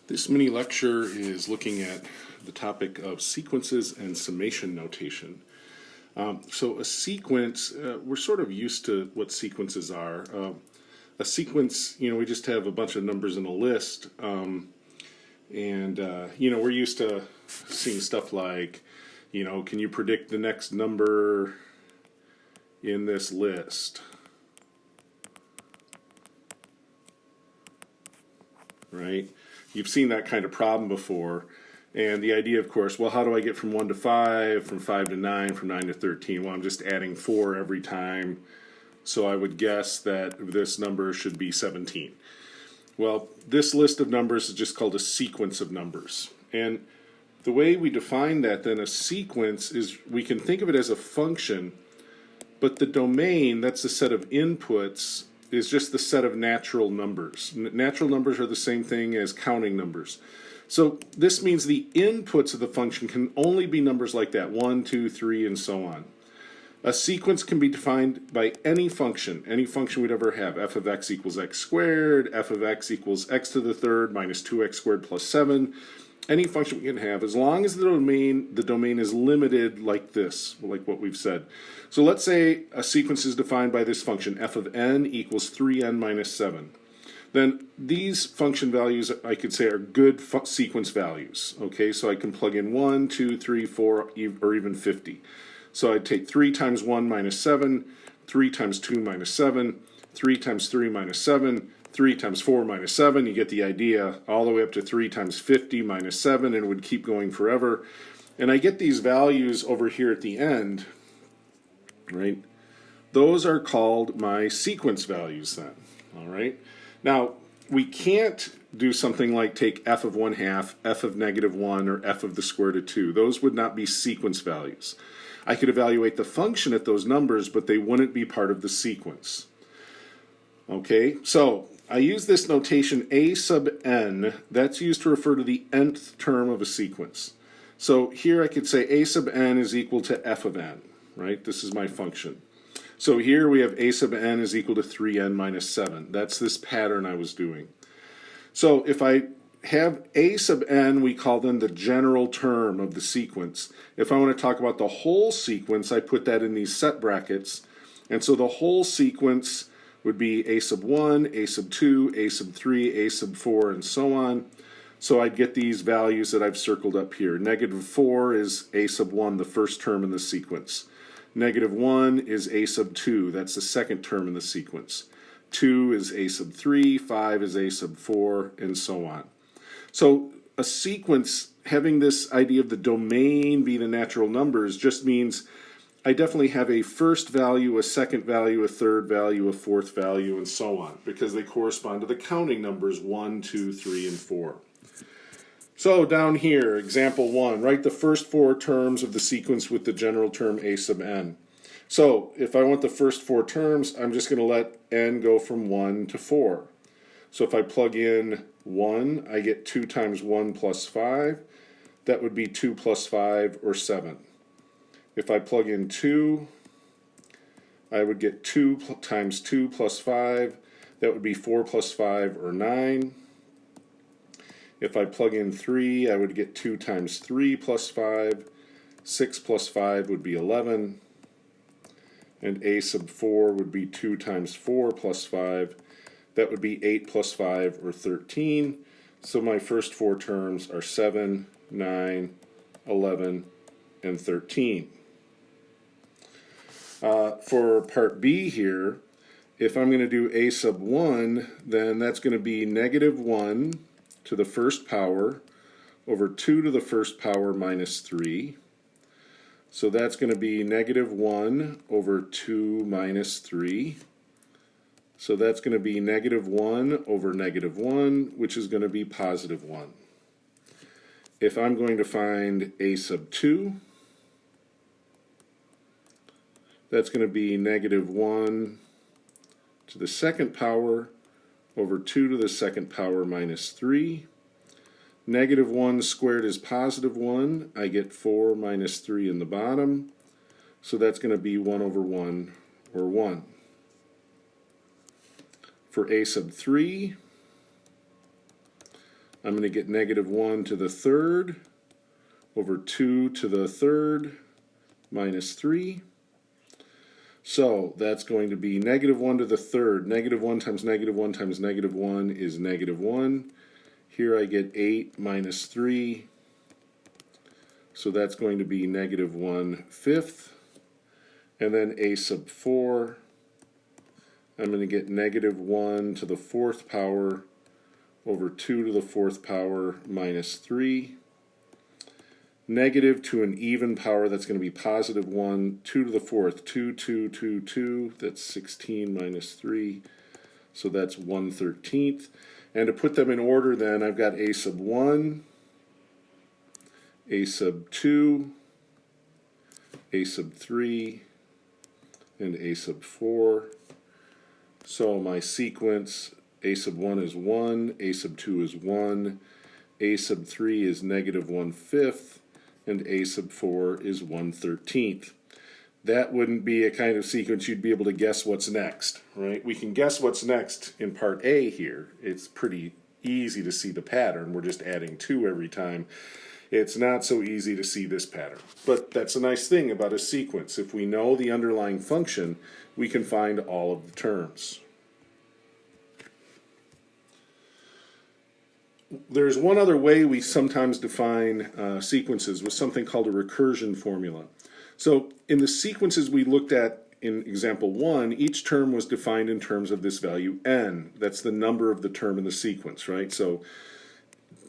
This mini lecture is looking at the topic of sequences and summation notation. So a sequence, we're sort of used to what sequences are. A sequence, we just have a bunch of numbers in a list, we're used to seeing stuff like, can you predict the next number in this list? Right? You've seen that kind of problem before. And the idea, of course, well, how do I get from 1 to 5, from 5 to 9, from 9 to 13? Well, I'm just adding 4 every time. So I would guess that this number should be 17. Well, this list of numbers is just called a sequence of numbers. And the way we define that, then, a sequence is we can think of it as a function, but the domain, that's the set of inputs, is just the set of natural numbers. Natural numbers are the same thing as counting numbers. So this means the inputs of the function can only be numbers like that, 1, 2, 3, and so on. A sequence can be defined by any function we'd ever have. F of x equals x squared, f of x equals x to the third minus 2x squared plus 7. Any function we can have, as long as the domain is limited like this, like what we've said. So let's say a sequence is defined by this function, f of n equals 3n minus 7. Then these function values, I could say, are good sequence values. Okay, so I can plug in 1, 2, 3, 4, or even 50. So I'd take 3 times 1 minus 7, 3 times 2 minus 7, 3 times 3 minus 7, 3 times 4 minus 7, you get the idea, all the way up to 3 times 50 minus 7, and it would keep going forever. And I get these values over here at the end, right? Those are called my sequence values then, all right? Now, we can't do something like take f of 1/2, f of negative 1, or f of the square root of 2. Those would not be sequence values. I could evaluate the function at those numbers, but they wouldn't be part of the sequence. Okay, so I use this notation a sub n. That's used to refer to the nth term of a sequence. So here I could say a sub n is equal to f of n, right? This is my function. So here we have a sub n is equal to 3n minus 7. That's this pattern I was doing. So if I have a sub n, we call them the general term of the sequence. If I want to talk about the whole sequence, I put that in these set brackets. And so the whole sequence would be a sub 1, a sub 2, a sub 3, a sub 4, and so on. So I'd get these values that I've circled up here. Negative 4 is a sub 1, the first term in the sequence. Negative 1 is a sub 2, that's the second term in the sequence. 2 is a sub 3, 5 is a sub 4, and so on. So a sequence, having this idea of the domain be the natural numbers, just means I definitely have a first value, a second value, a third value, a fourth value, and so on, because they correspond to the counting numbers 1, 2, 3, and 4. So down here, example 1, write the first 4 terms of the sequence with the general term a sub n. So if I want the first 4 terms, I'm just going to let n go from 1 to 4. So if I plug in 1, I get 2 times 1 plus 5. That would be 2 plus 5, or 7. If I plug in 2, I would get 2 times 2 plus 5. That would be 4 plus 5, or 9. If I plug in 3, I would get 2 times 3 plus 5. 6 plus 5 would be 11. And a sub 4 would be 2 times 4 plus 5. That would be 8 plus 5, or 13. So my first 4 terms are 7, 9, 11, and 13. For part B here, if I'm going to do a sub 1, then that's going to be negative 1 to the first power over 2 to the first power minus 3. So that's going to be negative 1 over 2 minus 3. So that's going to be negative 1 over negative 1, which is going to be positive 1. If I'm going to find a sub 2, that's going to be negative 1 to the second power over 2 to the second power minus 3. Negative 1 squared is positive 1. I get 4 minus 3 in the bottom. So that's going to be 1 over 1, or 1. For a sub 3, I'm going to get negative 1 to the third over 2 to the third minus 3. So that's going to be negative 1 to the third. Negative 1 times negative 1 times negative 1 is negative 1. Here I get 8 minus 3. So that's going to be negative 1/5. And then a sub 4. I'm going to get negative 1 to the fourth power over 2 to the fourth power minus 3. Negative to an even power, that's going to be positive 1, 2 to the fourth, 2, 2, 2, 2, that's 16 minus 3, so that's 1/13. And to put them in order then, I've got a sub 1, a sub 2, a sub 3, and a sub 4. So my sequence, a sub 1 is 1, a sub 2 is 1, a sub 3 is negative 1/5, and a sub 4 is 1/13. That wouldn't be a kind of sequence you'd be able to guess what's next, right? We can guess what's next in part A here. It's pretty easy to see the pattern. We're just adding 2 every time. It's not so easy to see this pattern. But that's a nice thing about a sequence. If we know the underlying function, we can find all of the terms. There's one other way we sometimes define sequences with something called a recursion formula. So in the sequences we looked at in example 1, each term was defined in terms of this value n. That's the number of the term in the sequence, right? So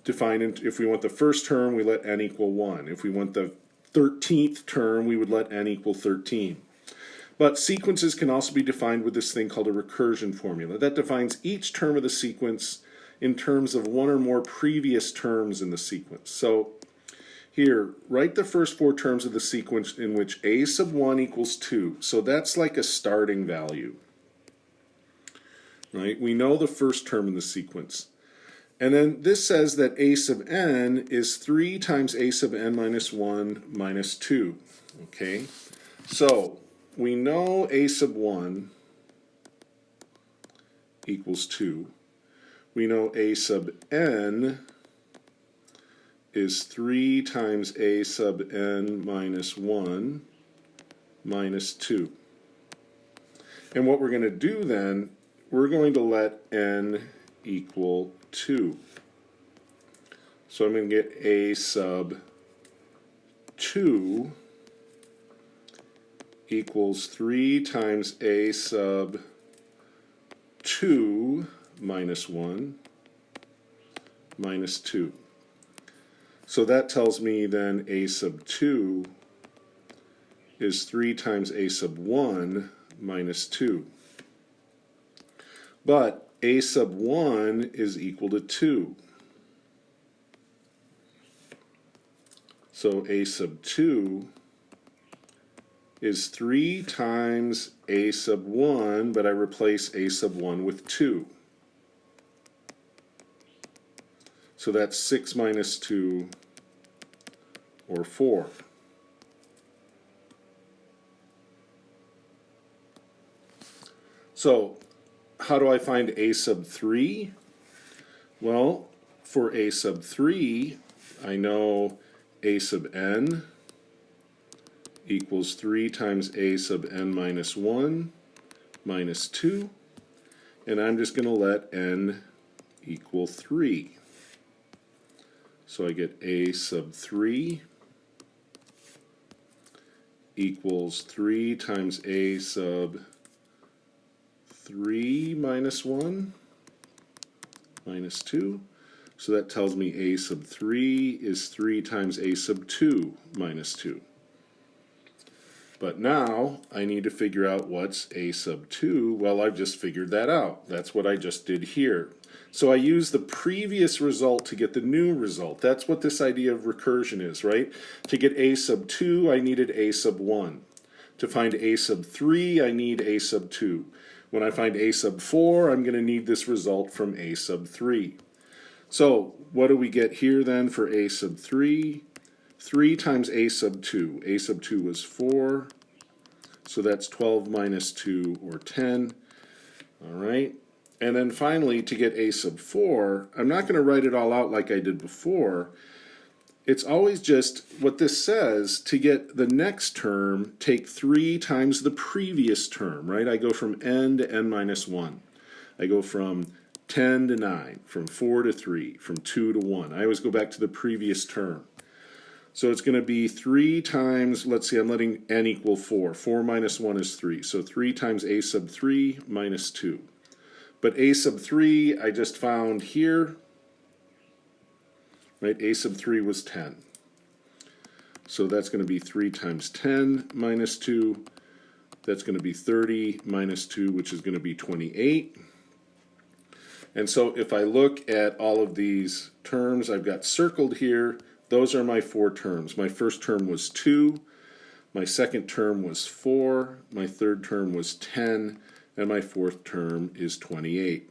if we want the first term, we let n equal 1. If we want the 13th term, we would let n equal 13. But sequences can also be defined with this thing called a recursion formula. That defines each term of the sequence in terms of one or more previous terms in the sequence. So here, write the first 4 terms of the sequence in which a sub 1 equals 2. So that's like a starting value, right? We know the first term in the sequence. And then this says that a sub n is 3 times a sub n minus 1 minus 2. Okay, so we know a sub 1 equals 2. We know a sub n is 3 times a sub n minus 1 minus 2. And what we're going to do then, we're going to let n equal 2. So I'm going to get a sub 2 equals 3 times a sub 2 minus 1 minus 2. So that tells me then a sub 2 is 3 times a sub 1 minus 2. But a sub 1 is equal to 2. So a sub 2 is 3 times a sub 1, but I replace a sub 1 with 2. So that's 6 minus 2, or 4. So how do I find a sub 3? Well, for a sub 3, I know a sub n equals 3 times a sub n minus 1 minus 2, and I'm just going to let n equal 3. So I get a sub 3 equals 3 times a sub 3 minus 1 minus 2. So that tells me a sub 3 is 3 times a sub 2 minus 2. But now I need to figure out what's a sub 2. Well, I've just figured that out. That's what I just did here. So I use the previous result to get the new result. That's what this idea of recursion is, right? To get a sub 2, I needed a sub 1. To find a sub 3, I need a sub 2. When I find a sub 4, I'm going to need this result from a sub 3. So what do we get here then for a sub 3? 3 times a sub 2. A sub 2 was 4. So that's 12 minus 2, or 10. All right. And then finally, to get a sub 4, I'm not going to write it all out like I did before. It's always just what this says: to get the next term, take 3 times the previous term, right? I go from n to n minus 1. I go from 10 to 9, from 4 to 3, from 2 to 1. I always go back to the previous term. So it's going to be 3 times, let's see, I'm letting n equal 4. 4 minus 1 is 3. So 3 times a sub 3 minus 2. But a sub 3 I just found here, right? A sub 3 was 10. So that's going to be 3 times 10 minus 2. That's going to be 30 minus 2, which is going to be 28. And so if I look at all of these terms I've got circled here, those are my 4 terms. My first term was 2, my second term was 4, my third term was 10, and my fourth term is 28.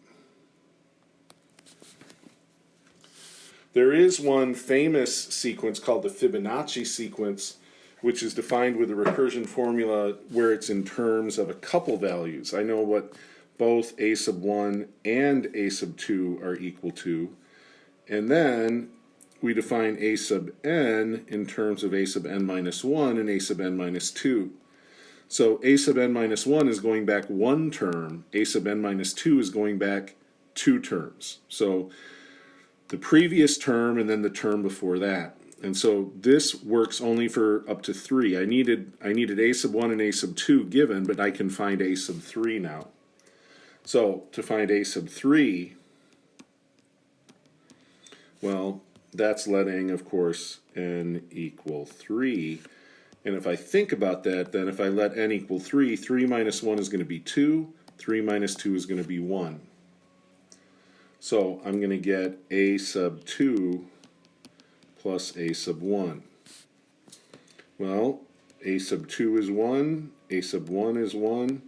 There is one famous sequence called the Fibonacci sequence, which is defined with a recursion formula where it's in terms of a couple values. I know what both a sub 1 and a sub 2 are equal to, and then we define a sub n in terms of a sub n minus 1 and a sub n minus 2. So a sub n minus 1 is going back 1 term, a sub n minus 2 is going back 2 terms. So the previous term and then the term before that. And so this works only for up to 3. I needed a sub 1 and a sub 2 given, but I can find a sub 3 now. So to find a sub 3, well, that's letting, of course, n equal 3. And if I think about that, then if I let n equal 3, 3 minus 1 is going to be 2, 3 minus 2 is going to be 1. So I'm going to get a sub 2 plus a sub 1. Well, a sub 2 is 1, a sub 1 is 1,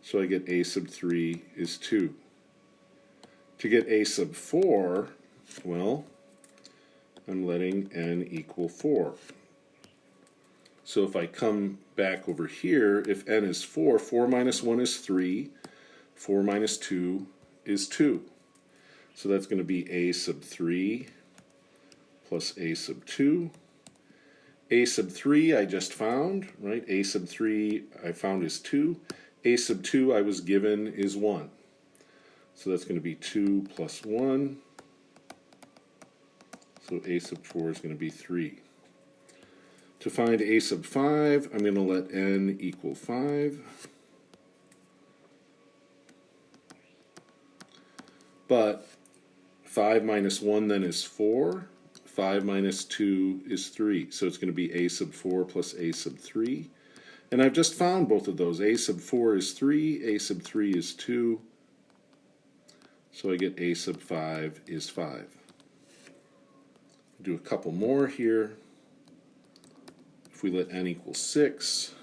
so I get a sub 3 is 2. To get a sub 4, well, I'm letting n equal 4. So if I come back over here, if n is 4, 4 minus 1 is 3, 4 minus 2 is 2. So that's going to be a sub 3 plus a sub 2. A sub 3 I just found, right? A sub 3 I found is 2. A sub 2 I was given is 1. So that's going to be 2 plus 1. So a sub 4 is going to be 3. To find a sub 5, I'm going to let n equal 5. But 5 minus 1 then is 4. 5 minus 2 is 3. So it's going to be a sub 4 plus a sub 3. And I've just found both of those. A sub 4 is 3. A sub 3 is 2. So I get a sub 5 is 5. Do a couple more here. If we let n equal 6,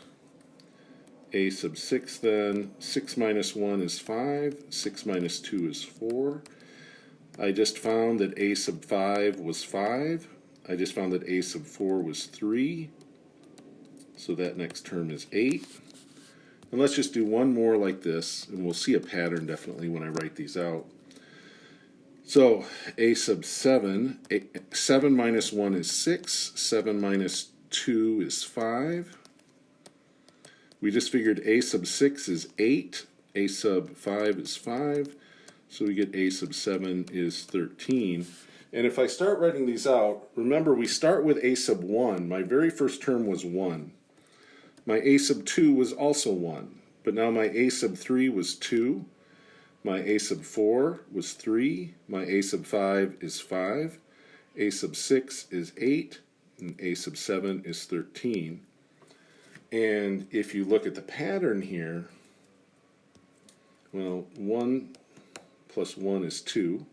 a sub 6 then, 6 minus 1 is 5, 6 minus 2 is 4. I just found that a sub 5 was 5. I just found that a sub 4 was 3. So that next term is 8. And let's just do one more like this, and we'll see a pattern definitely when I write these out. So a sub 7, 7 minus 1 is 6, 7 minus 2 is 5. We just figured a sub 6 is 8, a sub 5 is 5, so we get a sub 7 is 13. And if I start writing these out, remember we start with a sub 1. My very first term was 1. My a sub 2 was also 1, but now my a sub 3 was 2. My a sub 4 was 3. My a sub 5 is 5. A sub 6 is 8. And a sub 7 is 13. And if you look at the pattern here, well, 1 plus 1 is 2.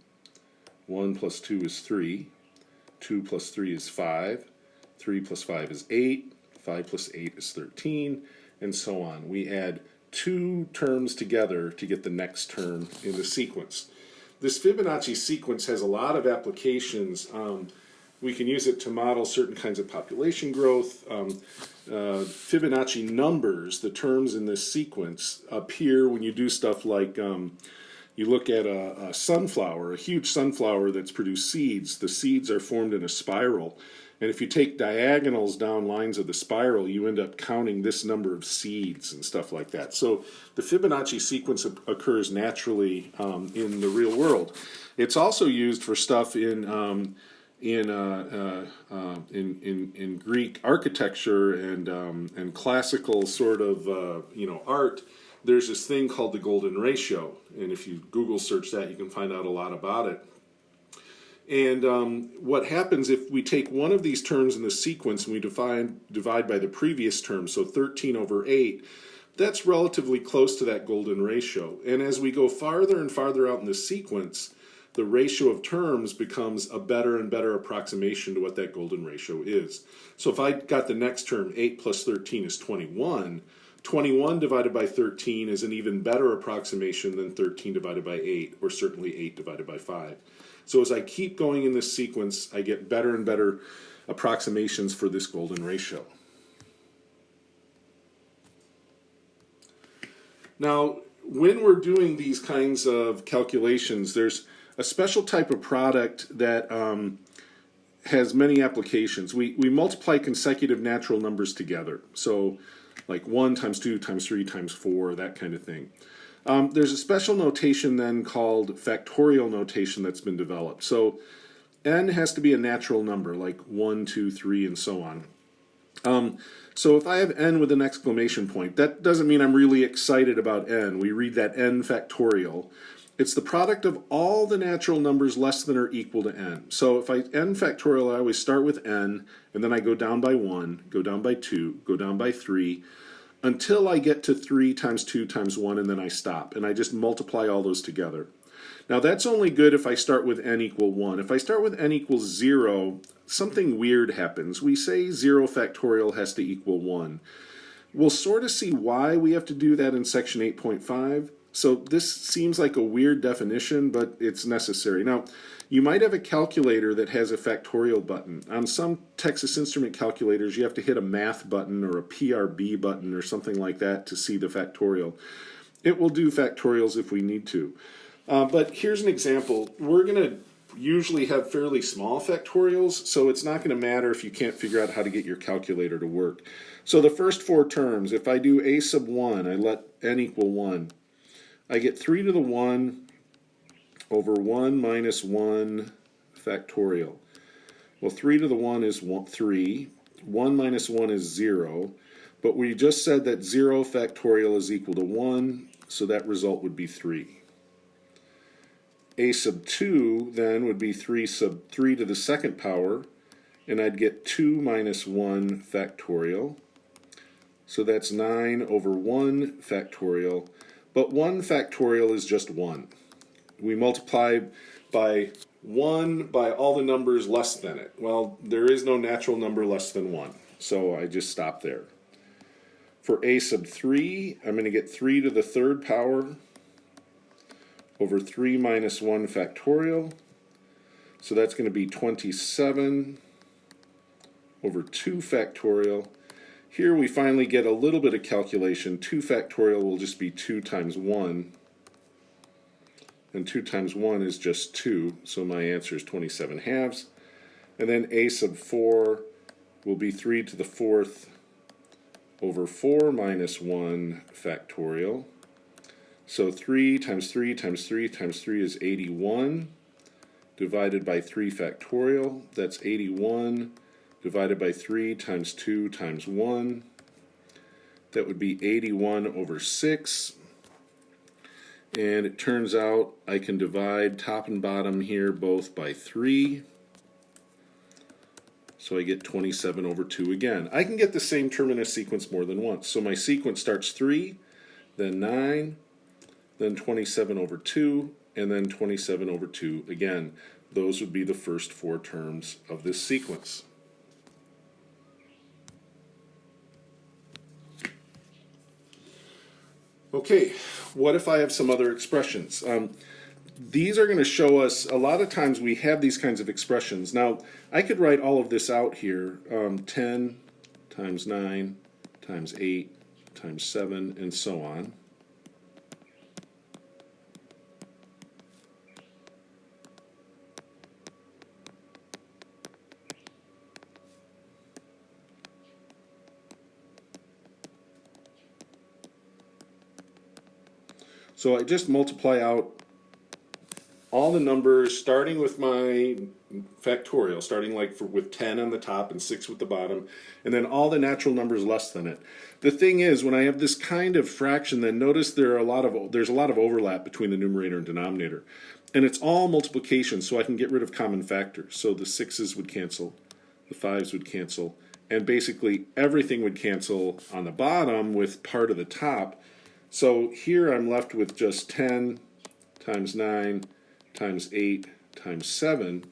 1 plus 2 is 3. 2 plus 3 is 5. 3 plus 5 is 8. 5 plus 8 is 13. And so on. We add 2 terms together to get the next term in the sequence. This Fibonacci sequence has a lot of applications. We can use it to model certain kinds of population growth. Fibonacci numbers, the terms in this sequence, appear when you do stuff like you look at a sunflower, a huge sunflower that's produced seeds. The seeds are formed in a spiral. And if you take diagonals down lines of the spiral, you end up counting this number of seeds and stuff like that. So the Fibonacci sequence occurs naturally in the real world. It's also used for stuff in Greek architecture and classical sort of art. There's this thing called the golden ratio, and if you Google search that, you can find out a lot about it. And what happens if we take one of these terms in the sequence and we divide by the previous term, so 13 over 8, that's relatively close to that golden ratio. And as we go farther and farther out in the sequence, the ratio of terms becomes a better and better approximation to what that golden ratio is. So if I got the next term, 8 plus 13 is 21, 21 divided by 13 is an even better approximation than 13 divided by 8, or certainly 8 divided by 5. So as I keep going in this sequence, I get better and better approximations for this golden ratio. Now, when we're doing these kinds of calculations, there's a special type of product that has many applications. We multiply consecutive natural numbers together. So like 1 times 2 times 3 times 4, that kind of thing. There's a special notation then called factorial notation that's been developed. So n has to be a natural number, like 1, 2, 3, and so on. So if I have n with an exclamation point, that doesn't mean I'm really excited about n. We read that n factorial. It's the product of all the natural numbers less than or equal to n. So if I n factorial, I always start with n, and then I go down by 1, go down by 2, go down by 3, until I get to 3 times 2 times 1, and then I stop. And I just multiply all those together. Now that's only good if I start with n equal 1. If I start with n equals 0, something weird happens. We say 0 factorial has to equal 1. We'll sort of see why we have to do that in section 8.5. So this seems like a weird definition, but it's necessary. Now, you might have a calculator that has a factorial button. On some Texas Instrument calculators, you have to hit a math button or a PRB button or something like that to see the factorial. It will do factorials if we need to. But here's an example. We're going to usually have fairly small factorials, so it's not going to matter if you can't figure out how to get your calculator to work. So the first 4 terms, if I do a sub 1, I let n equal 1, I get 3 to the 1 over 1 minus 1 factorial. Well, 3 to the 1 is 3. 1 minus 1 is 0. But we just said that 0 factorial is equal to 1, so that result would be 3. A sub 2 then would be 3 sub 3 to the second power, and I'd get 2 minus 1 factorial. So that's 9 over 1 factorial. But 1 factorial is just 1. We multiply by 1 by all the numbers less than it. Well, there is no natural number less than 1, so I just stop there. For a sub 3, I'm going to get 3 to the third power over 3 minus 1 factorial. So that's going to be 27 over 2 factorial. Here we finally get a little bit of calculation. 2 factorial will just be 2 times 1. And 2 times 1 is just 2, so my answer is 27 halves. And then a sub 4 will be 3 to the fourth over 4 minus 1 factorial. So 3 times 3 times 3 times 3 is 81, divided by 3 factorial. That's 81 divided by 3 times 2 times 1. That would be 81 over 6. And it turns out I can divide top and bottom here both by 3. So I get 27 over 2 again. I can get the same term in a sequence more than once. So my sequence starts 3, then 9, then 27 over 2, and then 27 over 2 again. Those would be the first 4 terms of this sequence. Okay, what if I have some other expressions? these are going to show us, a lot of times we have these kinds of expressions. Now, I could write all of this out here, 10 times 9 times 8 times 7, and so on. So I just multiply out all the numbers, starting with my factorial, starting like with 10 on the top and 6 with the bottom, and then all the natural numbers less than it. The thing is, when I have this kind of fraction, then notice there's a lot of overlap between the numerator and denominator. And it's all multiplication, so I can get rid of common factors. So the 6's would cancel, the 5's would cancel, and basically everything would cancel on the bottom with part of the top. So here I'm left with just 10 times 9 times 8 times 7,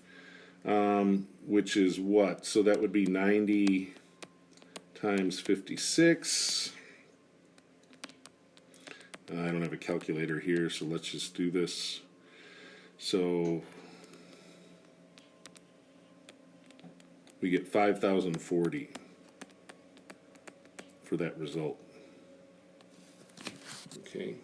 which is what? So that would be 90 times 56. I don't have a calculator here, so let's just do this. So we get 5,040 for that result. Okay.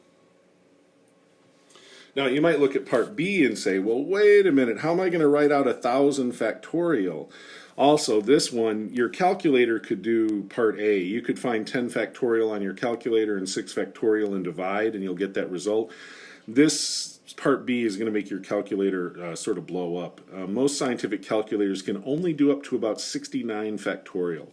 Now you might look at part B and say, well, wait a minute, how am I going to write out 1,000 factorial? Also, this one, your calculator could do part A. You could find 10 factorial on your calculator and 6 factorial and divide, and you'll get that result. This part B is going to make your calculator sort of blow up. Most scientific calculators can only do up to about 69 factorial.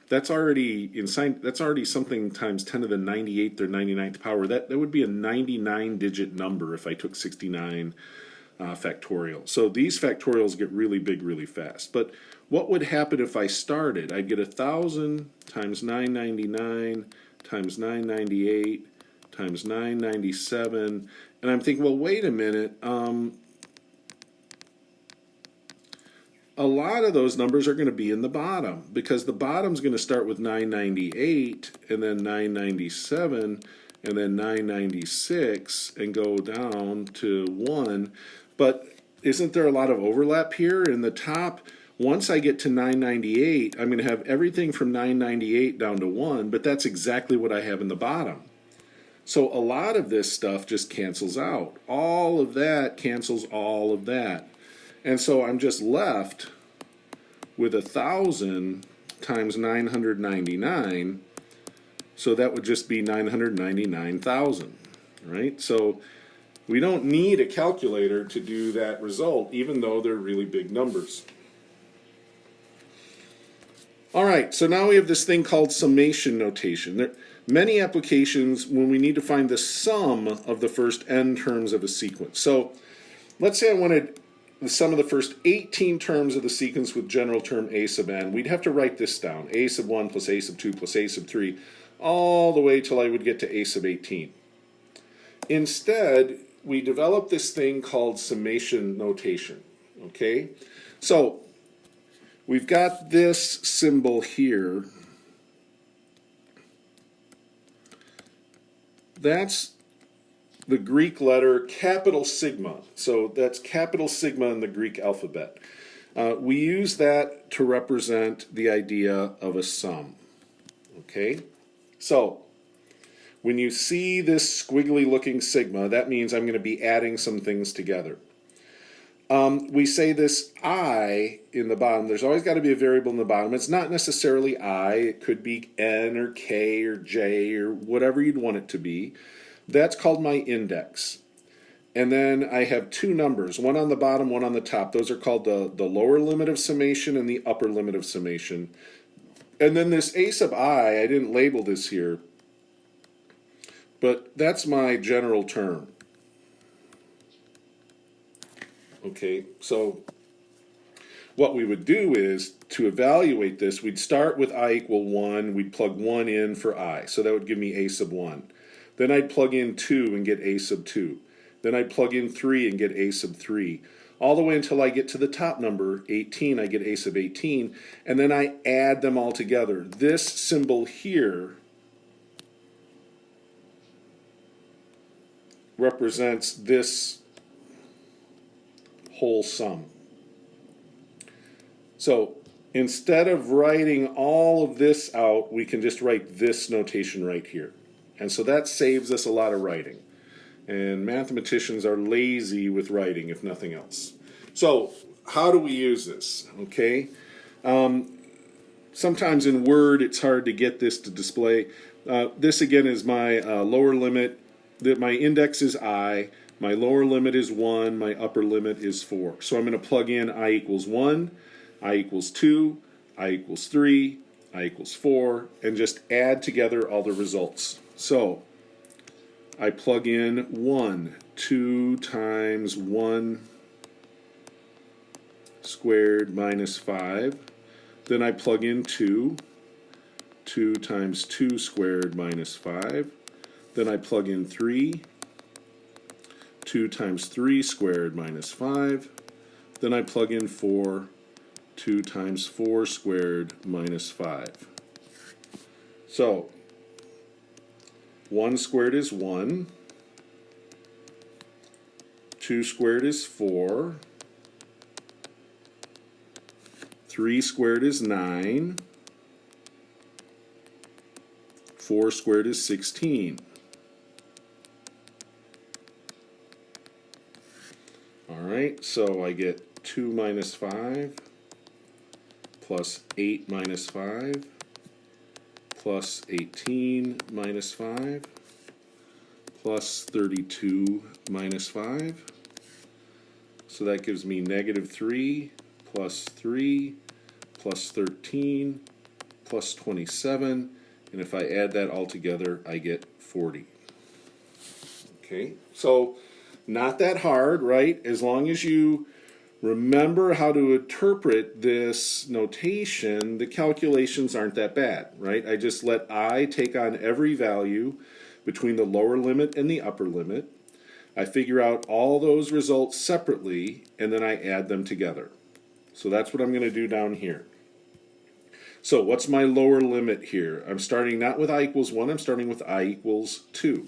That's already something times 10 to the 98th or 99th power. That would be a 99-digit number if I took 69 factorial. So these factorials get really big really fast. But what would happen if I started? I'd get 1,000 times 999 times 998 times 997. And I'm thinking, well, wait a minute. A lot of those numbers are going to be in the bottom, because the bottom's going to start with 998 and then 997 and then 996 and go down to 1. But isn't there a lot of overlap here? In the top, once I get to 998, I'm going to have everything from 998 down to 1, but that's exactly what I have in the bottom. So a lot of this stuff just cancels out. All of that cancels all of that. And so I'm just left with 1,000 times 999, so that would just be 999,000, right? So we don't need a calculator to do that result, even though they're really big numbers. All right, so now we have this thing called summation notation. There are many applications when we need to find the sum of the first n terms of a sequence. So let's say I wanted the sum of the first 18 terms of the sequence with general term a sub n. We'd have to write this down, a sub 1 plus a sub 2 plus a sub 3, all the way till I would get to a sub 18. Instead, we developed this thing called summation notation. Okay? So we've got this symbol here. That's the Greek letter capital sigma. So that's capital sigma in the Greek alphabet. We use that to represent the idea of a sum. Okay? So when you see this squiggly looking sigma, that means I'm going to be adding some things together. We say this I in the bottom. There's always got to be a variable in the bottom. It's not necessarily I. It could be n or k or j or whatever you'd want it to be. That's called my index. And then I have two numbers, one on the bottom, one on the top. Those are called the lower limit of summation and the upper limit of summation. And then this a sub I didn't label this here, but that's my general term. Okay, so what we would do is, to evaluate this, we'd start with I equal 1, we'd plug 1 in for I, so that would give me a sub 1. Then I'd plug in 2 and get a sub 2. Then I'd plug in 3 and get a sub 3. All the way until I get to the top number, 18, I get a sub 18, and then I add them all together. This symbol here represents this whole sum. So instead of writing all of this out, we can just write this notation right here. And so that saves us a lot of writing. And mathematicians are lazy with writing, if nothing else. So how do we use this? Okay. Sometimes in Word it's hard to get this to display. This again is my lower limit. My index is I. My lower limit is 1. My upper limit is 4. So I'm going to plug in I equals 1, I equals 2, I equals 3, I equals 4, and just add together all the results. So I plug in 1, 2 times 1 squared minus 5. Then I plug in 2, 2 times 2 squared minus 5. Then I plug in 3, 2 times 3 squared minus 5. Then I plug in 4, 2 times 4 squared minus 5. So 1 squared is 1, 2 squared is 4, 3 squared is 9, 4 squared is 16. Alright, so I get 2 minus 5 plus 8 minus 5 plus 18 minus 5 plus 32 minus 5. So that gives me negative 3 plus 3 plus 13 plus 27. And if I add that all together, I get 40. Okay, so not that hard, right? As long as you remember how to interpret this notation, the calculations aren't that bad, right? I just let I take on every value between the lower limit and the upper limit. I figure out all those results separately, and then I add them together. So that's what I'm going to do down here. So what's my lower limit here? I'm starting not with I equals 1, I'm starting with I equals 2.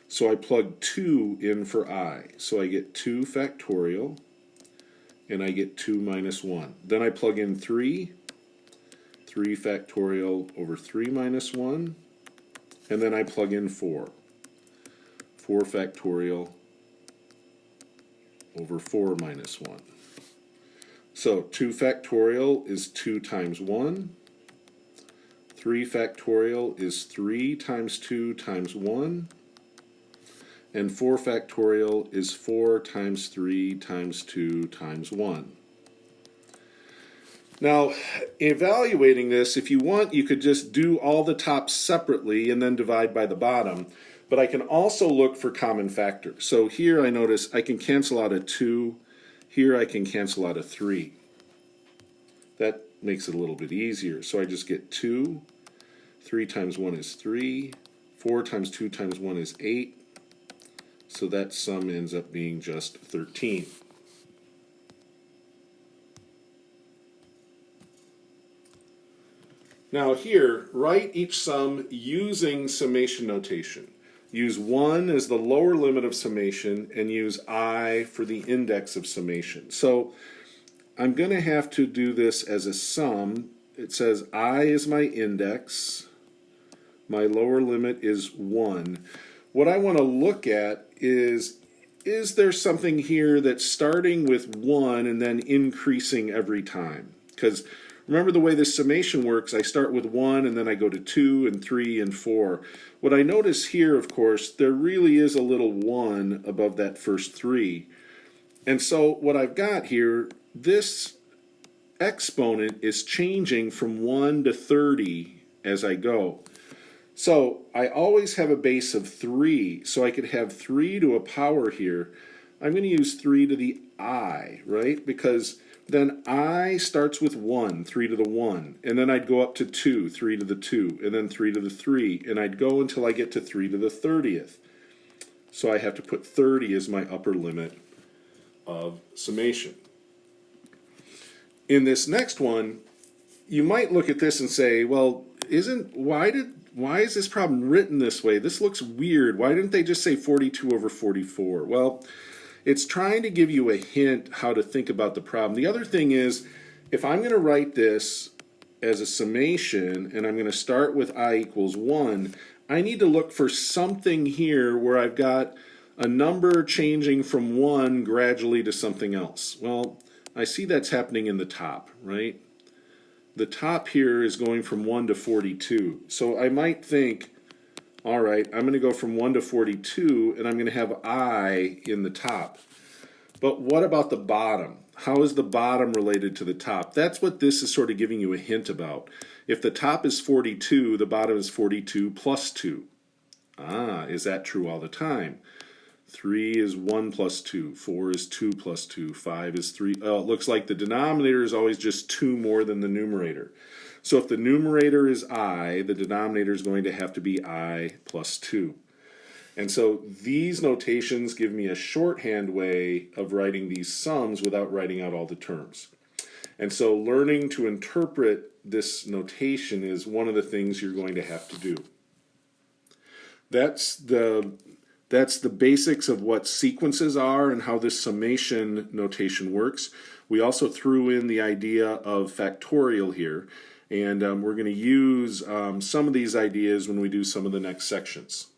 So I plug 2 in for I. So I get 2 factorial, and I get 2 minus 1. Then I plug in 3, 3 factorial over 3 minus 1, and then I plug in 4, 4 factorial over 4 minus 1. So 2 factorial is 2 times 1, 3 factorial is 3 times 2 times 1, and 4 factorial is 4 times 3 times 2 times 1. Now, evaluating this, if you want, you could just do all the tops separately and then divide by the bottom. But I can also look for common factors. So here I notice I can cancel out a 2. Here I can cancel out a 3. That makes it a little bit easier. So I just get 2. 3 times 1 is 3. 4 times 2 times 1 is 8. So that sum ends up being just 13. Now here, write each sum using summation notation. Use 1 as the lower limit of summation and use I for the index of summation. So I'm going to have to do this as a sum. It says I is my index. My lower limit is 1. What I want to look at is there something here that's starting with 1 and then increasing every time? Because remember the way this summation works, I start with 1 and then I go to 2 and 3 and 4. What I notice here, of course, there really is a little 1 above that first 3. And so what I've got here, this exponent is changing from 1 to 30 as I go. So I always have a base of 3, so I could have 3 to a power here. I'm going to use 3 to the I, right? Because then I starts with 1, 3 to the 1, and then I'd go up to 2, 3 to the 2, and then 3 to the 3, and I'd go until I get to 3 to the 30th. So I have to put 30 as my upper limit of summation. In this next one, you might look at this and say, well, why is this problem written this way? This looks weird. Why didn't they just say 42 over 44? Well, it's trying to give you a hint how to think about the problem. The other thing is, if I'm going to write this as a summation and I'm going to start with I equals 1, I need to look for something here where I've got a number changing from 1 gradually to something else. Well, I see that's happening in the top, right? The top here is going from 1 to 42. So I might think, all right, I'm going to go from 1 to 42, and I'm going to have I in the top. But what about the bottom? How is the bottom related to the top? That's what this is sort of giving you a hint about. If the top is 42, the bottom is 42 plus 2. Is that true all the time? 3 is 1 plus 2, 4 is 2 plus 2, 5 is 3. Oh, it looks like the denominator is always just 2 more than the numerator. So if the numerator is I, the denominator is going to have to be I plus 2. And so these notations give me a shorthand way of writing these sums without writing out all the terms. And so learning to interpret this notation is one of the things you're going to have to do. That's the basics of what sequences are and how this summation notation works. We also threw in the idea of factorial here, and we're going to use some of these ideas when we do some of the next sections.